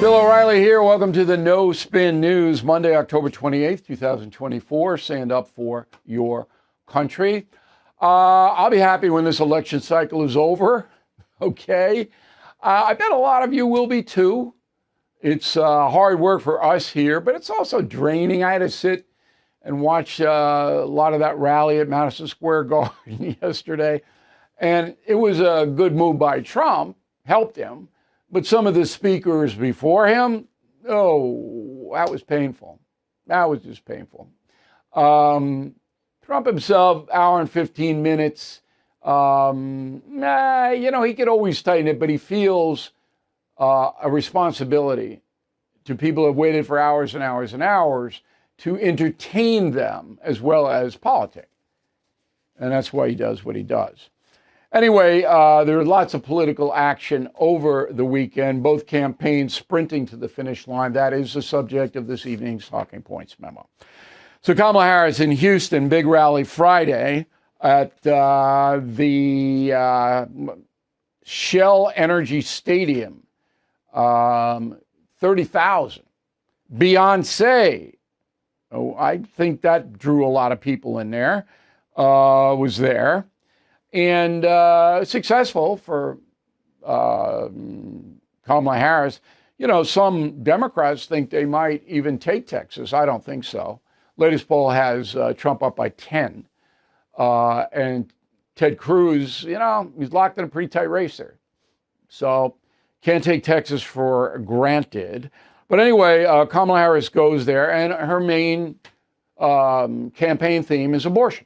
Bill O'Reilly here. Welcome to the No Spin News, Monday, October 28th, 2024. Stand up for your country. I'll be happy when this election cycle is over. Okay. I bet a lot of you will be too. It's hard work for us here, but it's also draining. I had to sit and watch a lot of that rally at Madison Square Garden yesterday. And it was a good move by Trump, helped him. But some of the speakers before him, oh, that was painful. That was just painful. Trump himself, hour and 15 minutes. He could always tighten it, but he feels a responsibility to people who have waited for hours and hours and hours to entertain them as well as politics. And that's why he does what he does. Anyway, there was lots of political action over the weekend, both campaigns sprinting to the finish line. That is the subject of this evening's Talking Points memo. So Kamala Harris in Houston, big rally Friday at the Shell Energy Stadium, 30,000. Beyonce, I think that drew a lot of people in there, was there. And successful for Kamala Harris. You know, some Democrats think they might even take Texas. I don't think so. Latest poll has Trump up by 10. And Ted Cruz, he's locked in a pretty tight race there. So can't take Texas for granted. But anyway, Kamala Harris goes there, and her main campaign theme is abortion.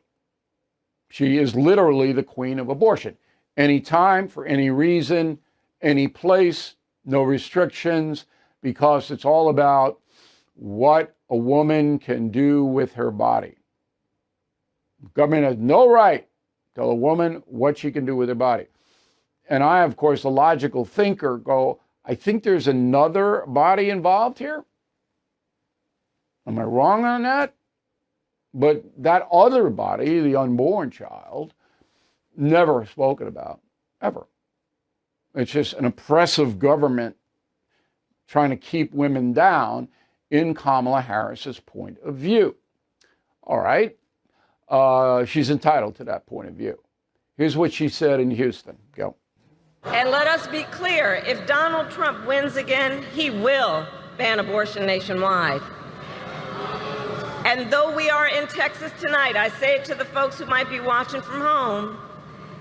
She is literally the queen of abortion. Any time, for any reason, any place, no restrictions, because it's all about what a woman can do with her body. The government has no right to tell a woman what she can do with her body. And I, of course, the logical thinker, go, I think there's another body involved here. Am I wrong on that? But that other body, the unborn child, never spoken about, ever. It's just an oppressive government trying to keep women down in Kamala Harris's point of view. All right. She's entitled to that point of view. Here's what she said in Houston. Go. And let us be clear, if Donald Trump wins again, he will ban abortion nationwide. And though we are in Texas tonight, I say it to the folks who might be watching from home,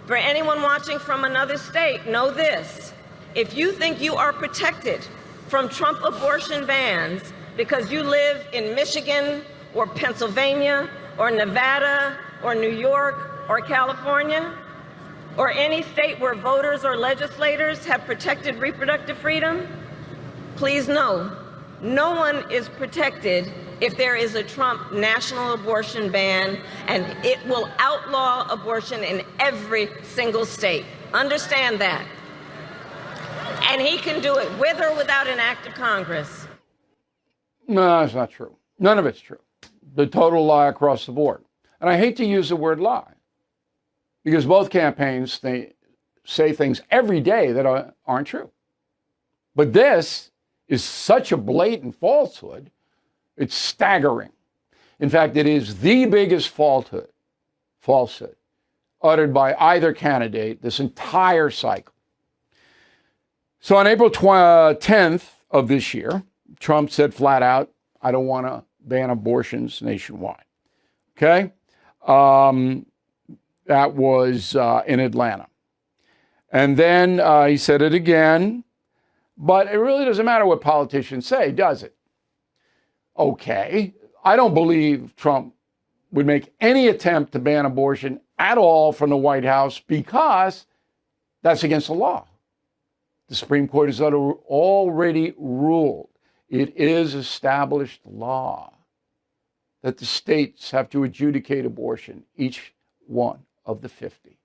for anyone watching from another state, know this. If you think you are protected from Trump abortion bans because you live in Michigan or Pennsylvania or Nevada or New York or California, or any state where voters or legislators have protected reproductive freedom, please know, no one is protected if there is a Trump national abortion ban, and it will outlaw abortion in every single state. Understand that. And he can do it with or without an act of Congress. No, that's not true. None of it's true. The total lie across the board. And I hate to use the word lie, because both campaigns say things every day that aren't true. But this is such a blatant falsehood. It's staggering. In fact, it is the biggest falsehood uttered by either candidate this entire cycle. So on April 10th of this year, Trump said flat out, I don't want to ban abortions nationwide. Okay? That was in Atlanta. And then he said it again, but it really doesn't matter what politicians say, does it? Okay, I don't believe Trump would make any attempt to ban abortion at all from the White House because that's against the law. The Supreme Court has already ruled. It is established law that the states have to adjudicate abortion, each one of the 50.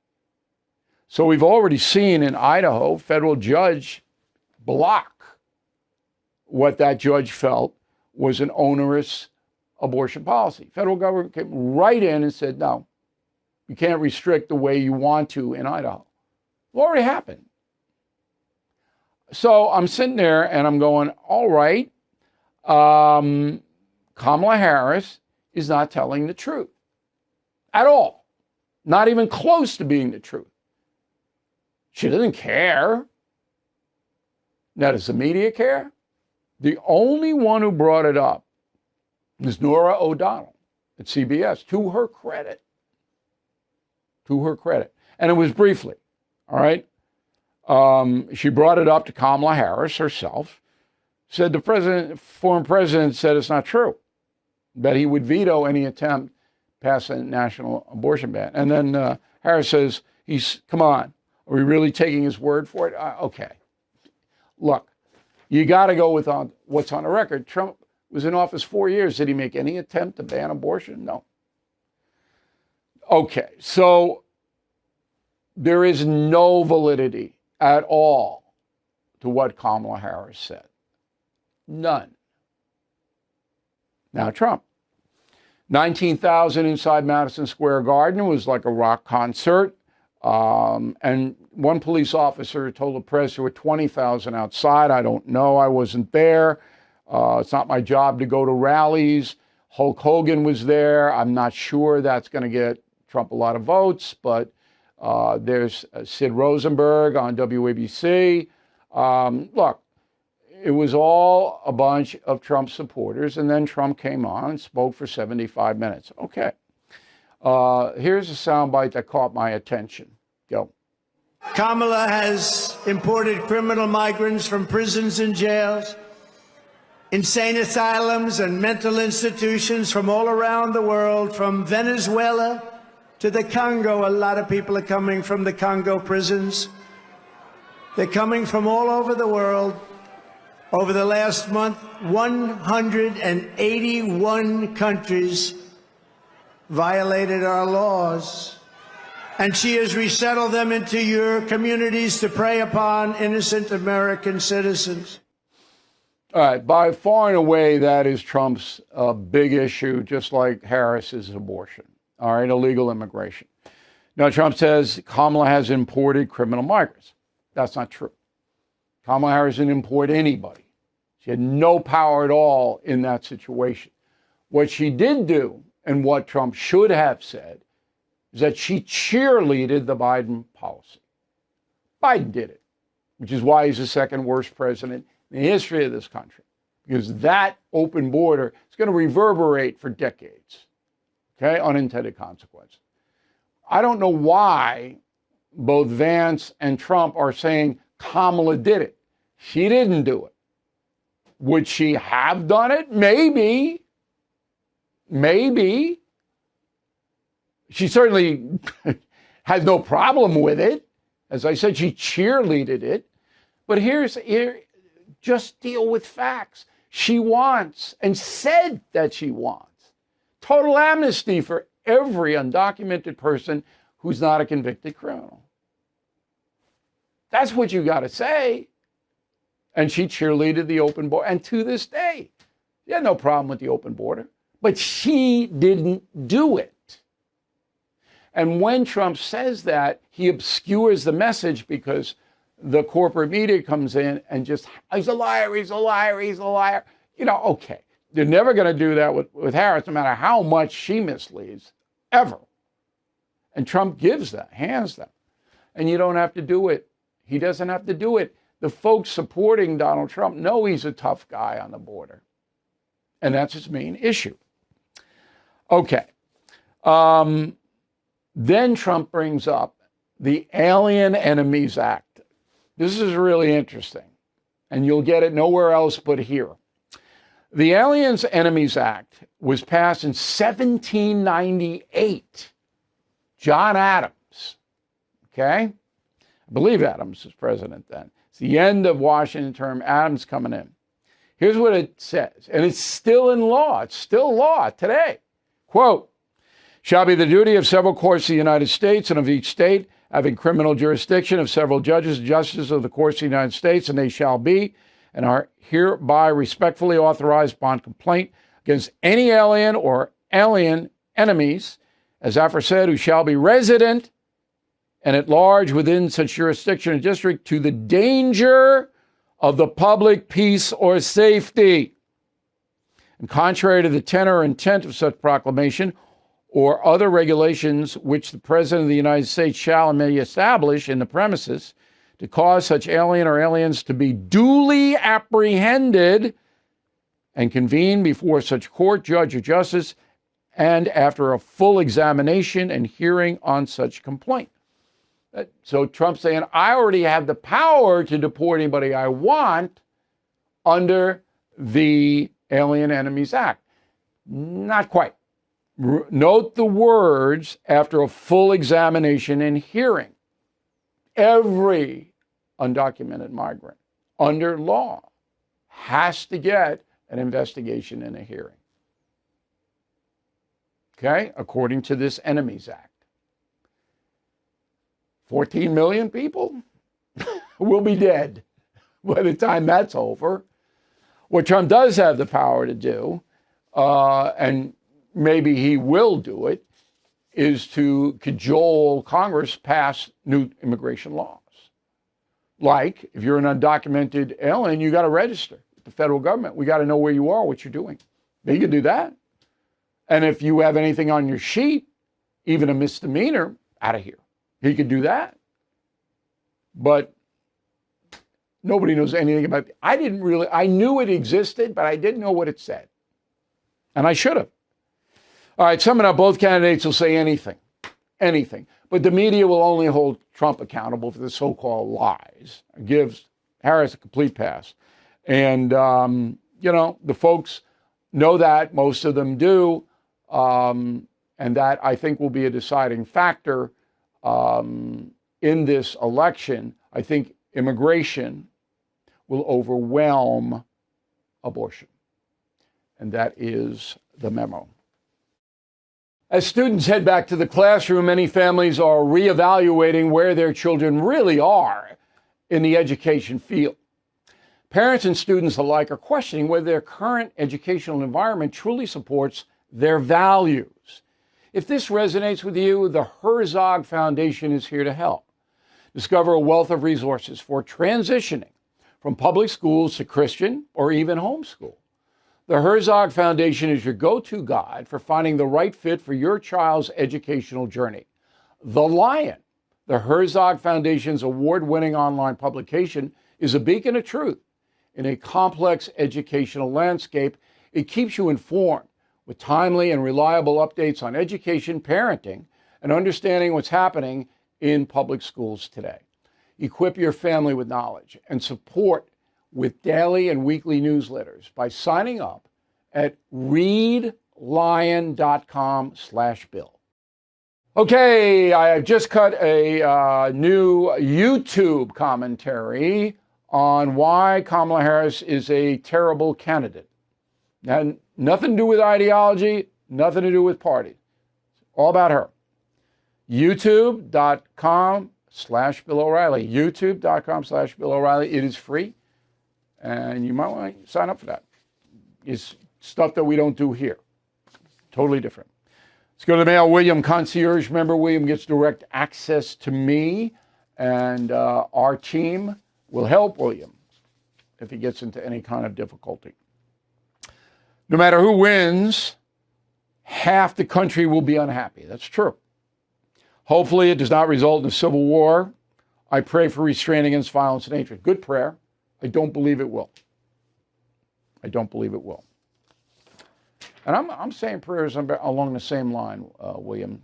So we've already seen in Idaho, federal judge block what that judge felt was an onerous abortion policy. Federal government came right in and said, no, you can't restrict the way you want to in Idaho. It already happened. So I'm sitting there and I'm going, all right, Kamala Harris is not telling the truth at all. Not even close to being the truth. She doesn't care. Now, does the media care? The only one who brought it up was Nora O'Donnell at CBS, to her credit. To her credit. And it was briefly, all right? She brought it up to Kamala Harris herself, said the former president said it's not true, that he would veto any attempt to pass a national abortion ban. And then Harris says, come on, are we really taking his word for it? Okay. Look, you got to go with what's on the record. Trump was in office 4 years. Did he make any attempt to ban abortion? No. Okay, so there is no validity at all to what Kamala Harris said. None. Now, Trump. 19,000 inside Madison Square Garden was like a rock concert. And one police officer told the press there were 20,000 outside. I don't know. I wasn't there. It's not my job to go to rallies. Hulk Hogan was there. I'm not sure that's going to get Trump a lot of votes, but there's Sid Rosenberg on WABC. Look, it was all a bunch of Trump supporters, and then Trump came on and spoke for 75 minutes. Okay. Here's a soundbite that caught my attention. Go. Kamala has imported criminal migrants from prisons and jails, insane asylums and mental institutions from all around the world, from Venezuela to the Congo. A lot of people are coming from the Congo prisons. They're coming from all over the world. Over the last month, 181 countries violated our laws. And she has resettled them into your communities to prey upon innocent American citizens. All right, by far and away, that is Trump's big issue, just like Harris's abortion. All right, illegal immigration. Now, Trump says Kamala has imported criminal migrants. That's not true. Kamala Harris didn't import anybody. She had no power at all in that situation. What she did do, and what Trump should have said, is that she cheerleaded the Biden policy. Biden did it, which is why he's the second worst president in the history of this country, because that open border is going to reverberate for decades. Okay, unintended consequences. I don't know why both Vance and Trump are saying Kamala did it. She didn't do it. Would she have done it? Maybe. Maybe. She certainly has no problem with it. As I said, she cheerleaded it. But here, just deal with facts. She wants, and said that she wants, total amnesty for every undocumented person who's not a convicted criminal. That's what you got to say. And she cheerleaded the open border. And to this day, she had no problem with the open border. But she didn't do it. And when Trump says that, he obscures the message because the corporate media comes in and just, he's a liar, he's a liar, he's a liar. You know, okay. They're never going to do that with Harris, no matter how much she misleads, ever. And Trump gives that, hands that. And you don't have to do it. He doesn't have to do it. The folks supporting Donald Trump know he's a tough guy on the border. And that's his main issue. Okay. Then Trump brings up the Alien Enemies Act. This is really interesting, and you'll get it nowhere else but here. The Aliens Enemies Act was passed in 1798. John Adams, okay? I believe Adams was president then. It's the end of Washington term, Adams coming in. Here's what it says, and it's still in law. It's still law today. Quote, shall be the duty of several courts of the United States and of each state having criminal jurisdiction of several judges and justices of the courts of the United States, and they shall be and are hereby respectfully authorized upon complaint against any alien or alien enemies, as aforesaid, who shall be resident and at large within such jurisdiction and district, to the danger of the public peace or safety. And contrary to the tenor or intent of such proclamation or other regulations which the President of the United States shall and may establish in the premises to cause such alien or aliens to be duly apprehended and convened before such court, judge, or justice, and after a full examination and hearing on such complaint. So Trump's saying, I already have the power to deport anybody I want under the Alien Enemies Act. Not quite. Note the words, after a full examination and hearing. Every undocumented migrant under law has to get an investigation and a hearing. Okay, according to this Enemies Act. 14 million people will be dead by the time that's over. What Trump does have the power to do, and maybe he will do it, is to cajole Congress pass new immigration laws. Like, if you're an undocumented alien, you got to register with the federal government. We got to know where you are, what you're doing. They can do that. And if you have anything on your sheet, even a misdemeanor, out of here. He could do that. But nobody knows anything about it. I knew it existed, but I didn't know what it said. And I should have. All right, summing up, both candidates will say anything. But the media will only hold Trump accountable for the so-called lies. It gives Harris a complete pass. And, the folks know that, most of them do, and that I think will be a deciding factor in this election. I think immigration will overwhelm abortion. And that is the memo. As students head back to the classroom, many families are reevaluating where their children really are in the education field. Parents and students alike are questioning whether their current educational environment truly supports their values. If this resonates with you, the Herzog Foundation is here to help. Discover a wealth of resources for transitioning from public schools to Christian or even homeschool. The Herzog Foundation is your go-to guide for finding the right fit for your child's educational journey. The Lion, the Herzog Foundation's award-winning online publication, is a beacon of truth in a complex educational landscape. It keeps you informed with timely and reliable updates on education, parenting, and understanding what's happening in public schools today. Equip your family with knowledge and support with daily and weekly newsletters by signing up at readlion.com/bill. Okay, I have just cut a new YouTube commentary on why Kamala Harris is a terrible candidate. And nothing to do with ideology, nothing to do with party. All about her. YouTube.com/Bill O'Reilly. YouTube.com/Bill O'Reilly. It is free. And you might want to sign up for that. It's stuff that we don't do here. Totally different. Let's go to the mail. William, concierge member. William gets direct access to me, and our team will help William if he gets into any kind of difficulty. No matter who wins, half the country will be unhappy. That's true. Hopefully it does not result in a civil war. I pray for restraint against violence and hatred. Good prayer. I don't believe it will. I don't believe it will. And I'm saying prayers along the same line, William.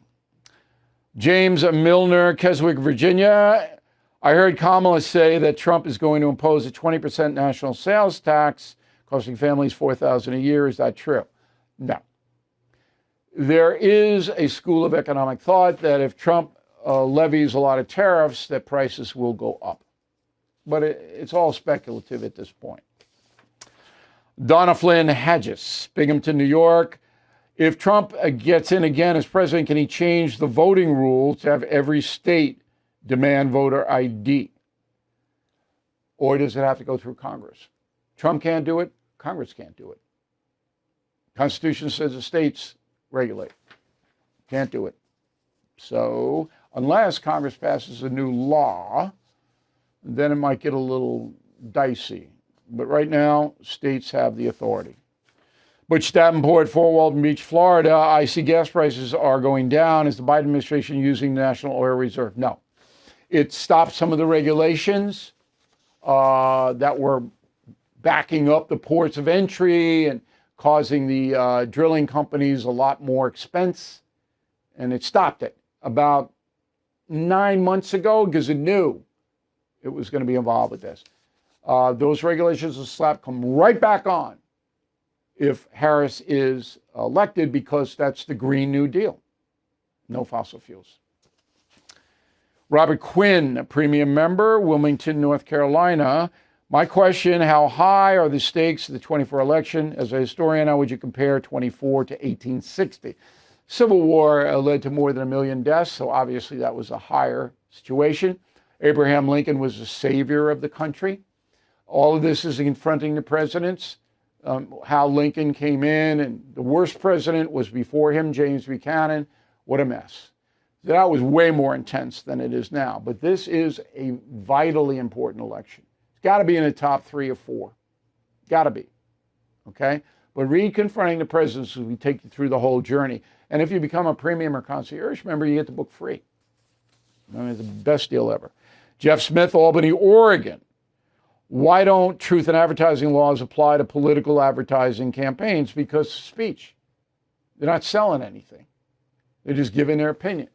James Milner, Keswick, Virginia. I heard Kamala say that Trump is going to impose a 20% national sales tax, costing families $4,000 a year. Is that true? No. There is a school of economic thought that if Trump levies a lot of tariffs, that prices will go up. But it's all speculative at this point. Donna Flynn Hadgis, Binghamton, New York. If Trump gets in again as president, can he change the voting rules to have every state demand voter ID? Or does it have to go through Congress? Trump can't do it. Congress can't do it. Constitution says the states regulate. Can't do it. So unless Congress passes a new law, then it might get a little dicey. But right now, states have the authority. Butch Davenport, Fort Walton Beach, Florida. I see gas prices are going down. Is the Biden administration using the National Oil Reserve? No. It stopped some of the regulations that were backing up the ports of entry and causing the drilling companies a lot more expense. And it stopped it about 9 months ago because it knew it was going to be involved with this. Those regulations will come right back on if Harris is elected, because that's the Green New Deal. No fossil fuels. Robert Quinn, a premium member, Wilmington, North Carolina. My question, how high are the stakes of the 24 election? As a historian, how would you compare 24 to 1860? Civil War led to more than 1 million deaths, so obviously that was a higher situation. Abraham Lincoln was the savior of the country. All of this is confronting the presidents. How Lincoln came in, and the worst president was before him, James Buchanan. What a mess. That was way more intense than it is now. But this is a vitally important election. It's got to be in the top 3 or 4. Got to be. Okay? But read Confronting the Presidents as we take you through the whole journey. And if you become a premium or concierge member, you get the book free. I mean, it's the best deal ever. Jeff Smith, Albany, Oregon. Why don't truth in advertising laws apply to political advertising campaigns? Because speech. They're not selling anything. They're just giving their opinion.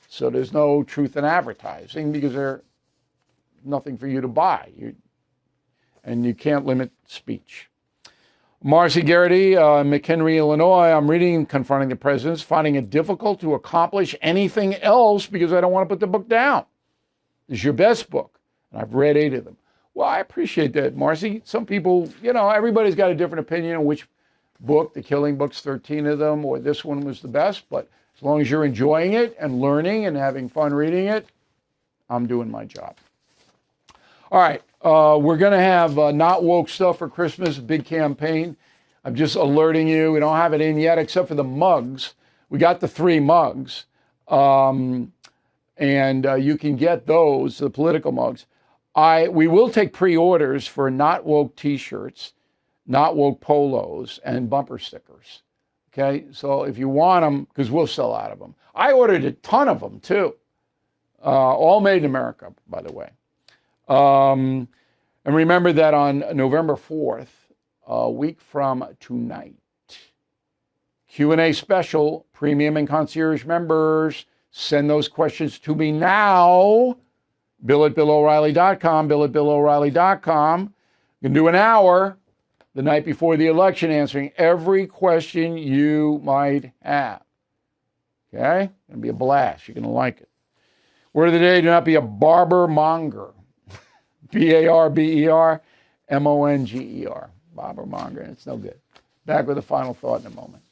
So there's no truth in advertising because there's nothing for you to buy. And you can't limit speech. Marcy Garrity, McHenry, Illinois. I'm reading Confronting the Presidents, finding it difficult to accomplish anything else because I don't want to put the book down. It's your best book, and I've read 8 of them. Well, I appreciate that, Marcy. Some people, everybody's got a different opinion on which book, The Killing Books, 13 of them, or this one was the best. But as long as you're enjoying it and learning and having fun reading it, I'm doing my job. All right, we're going to have Not Woke Stuff for Christmas, big campaign. I'm just alerting you. We don't have it in yet except for the mugs. We got the 3 mugs, and you can get those, the political mugs. We will take pre-orders for Not Woke t-shirts, Not Woke polos, and bumper stickers. Okay, so if you want them, because we'll sell out of them. I ordered a ton of them too. All made in America, by the way. And remember that on November 4th, a week from tonight, Q&A special, premium and concierge members, send those questions to me now. Bill at BillO'Reilly.com, Bill at BillO'Reilly.com. You can do an hour the night before the election answering every question you might have. Okay? It'll be a blast. You're going to like it. Word of the day, do not be a barber monger. BARBERMONGER. Barber monger. It's no good. Back with a final thought in a moment.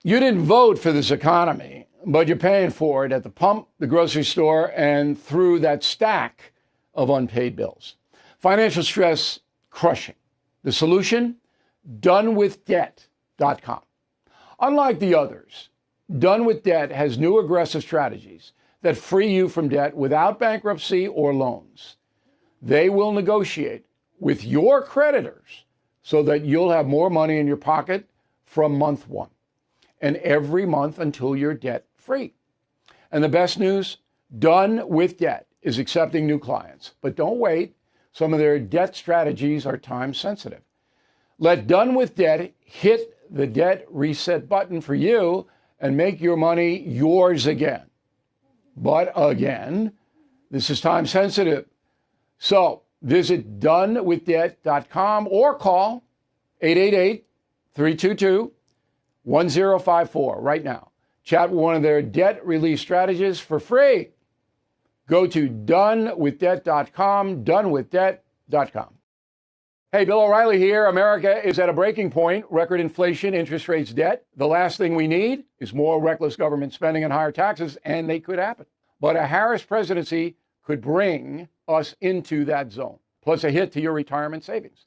You didn't vote for this economy, but you're paying for it at the pump, the grocery store, and through that stack of unpaid bills. Financial stress crushing. The solution? donewithdebt.com. Unlike the others, Done with Debt has new aggressive strategies that free you from debt without bankruptcy or loans. They will negotiate with your creditors so that you'll have more money in your pocket from month 1 and every month until you're debt free. And the best news, Done with Debt is accepting new clients. But don't wait. Some of their debt strategies are time sensitive. Let Done with Debt hit the debt reset button for you and make your money yours again. But again, this is time sensitive. So visit donewithdebt.com or call 888-322-1054 right now. Chat with one of their debt relief strategists for free. Go to donewithdebt.com, donewithdebt.com. Hey, Bill O'Reilly here. America is at a breaking point. Record inflation, interest rates, debt. The last thing we need is more reckless government spending and higher taxes, and they could happen. But a Harris presidency could bring us into that zone, plus a hit to your retirement savings.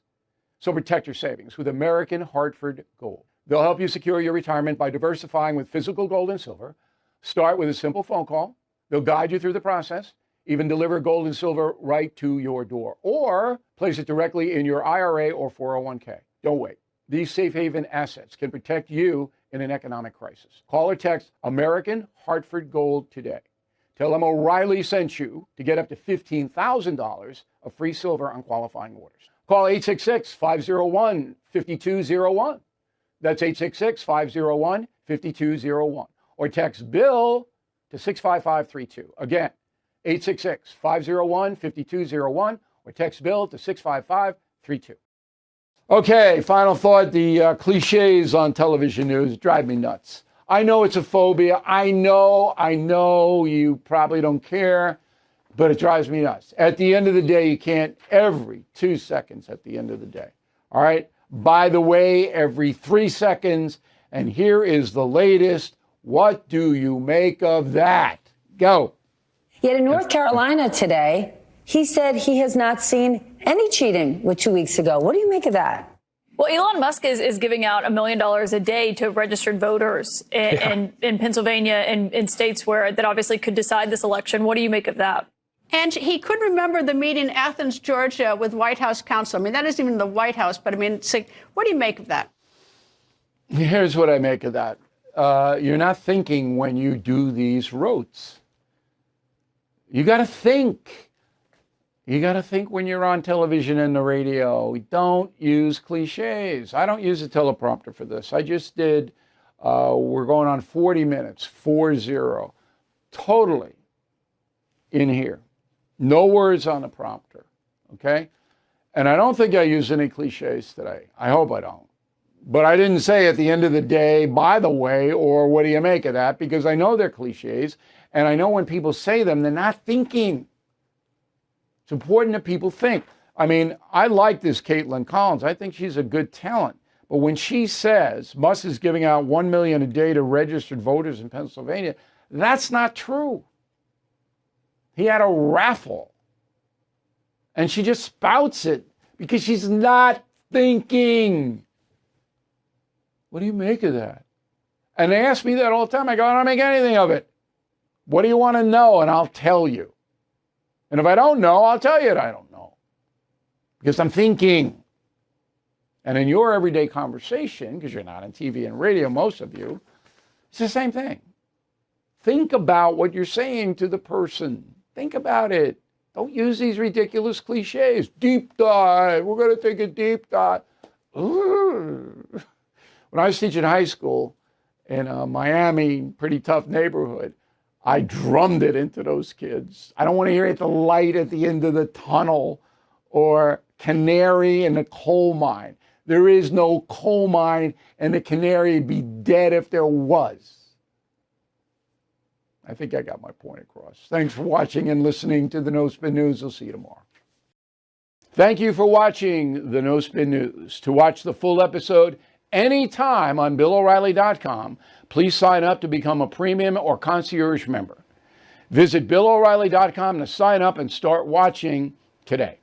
So protect your savings with American Hartford Gold. They'll help you secure your retirement by diversifying with physical gold and silver. Start with a simple phone call. They'll guide you through the process. even deliver gold and silver right to your door, or place it directly in your IRA or 401k. Don't wait. These safe haven assets can protect you in an economic crisis. Call or text American Hartford Gold today. Tell them O'Reilly sent you to get up to $15,000 of free silver on qualifying orders. Call 866-501-5201. That's 866-501-5201. Or text Bill to 65532. Again, 866-501-5201. Or text Bill to 65532. Okay, final thought. The cliches on television news drive me nuts. I know it's a phobia. I know you probably don't care, but it drives me nuts. At the end of the day, you can't every 2 seconds at the end of the day. All right? By the way, every 3 seconds. And here is the latest. What do you make of that? Go. Yet in North Carolina today, he said he has not seen any cheating with 2 weeks ago. What do you make of that? Well, Elon Musk is giving out $1 million a day to registered voters in Pennsylvania and in states where that obviously could decide this election. What do you make of that? And he could remember the meeting in Athens, Georgia, with White House counsel. I mean, that isn't even the White House, but I mean, what do you make of that? Here's what I make of that. You're not thinking when you do these rotes. You got to think. You got to think when you're on television and the radio. Don't use cliches. I don't use a teleprompter for this. I just did, we're going on 40 minutes, 40, totally in here. No words on the prompter, okay? And I don't think I use any cliches today. I hope I don't. But I didn't say at the end of the day, by the way, or what do you make of that? Because I know they're cliches, and I know when people say them, they're not thinking. It's important that people think. I mean, I like this Caitlin Collins. I think she's a good talent. But when she says Musk is giving out $1 million a day to registered voters in Pennsylvania, that's not true. He had a raffle. And she just spouts it because she's not thinking. What do you make of that? And they ask me that all the time. I go, I don't make anything of it. What do you want to know? And I'll tell you. And if I don't know, I'll tell you that I don't know. Because I'm thinking. And in your everyday conversation, because you're not on TV and radio, most of you, it's the same thing. Think about what you're saying to the person. Think about it. Don't use these ridiculous cliches. Deep dive. We're going to take a deep dive. Ooh. When I was teaching high school in a Miami, pretty tough neighborhood, I drummed it into those kids. I don't want to hear it, the light at the end of the tunnel or canary in the coal mine. There is no coal mine, and the canary would be dead if there was. I think I got my point across. Thanks for watching and listening to the No Spin News. We'll see you tomorrow. Thank you for watching the No Spin News. To watch the full episode anytime on BillO'Reilly.com, please sign up to become a premium or concierge member. Visit BillO'Reilly.com to sign up and start watching today.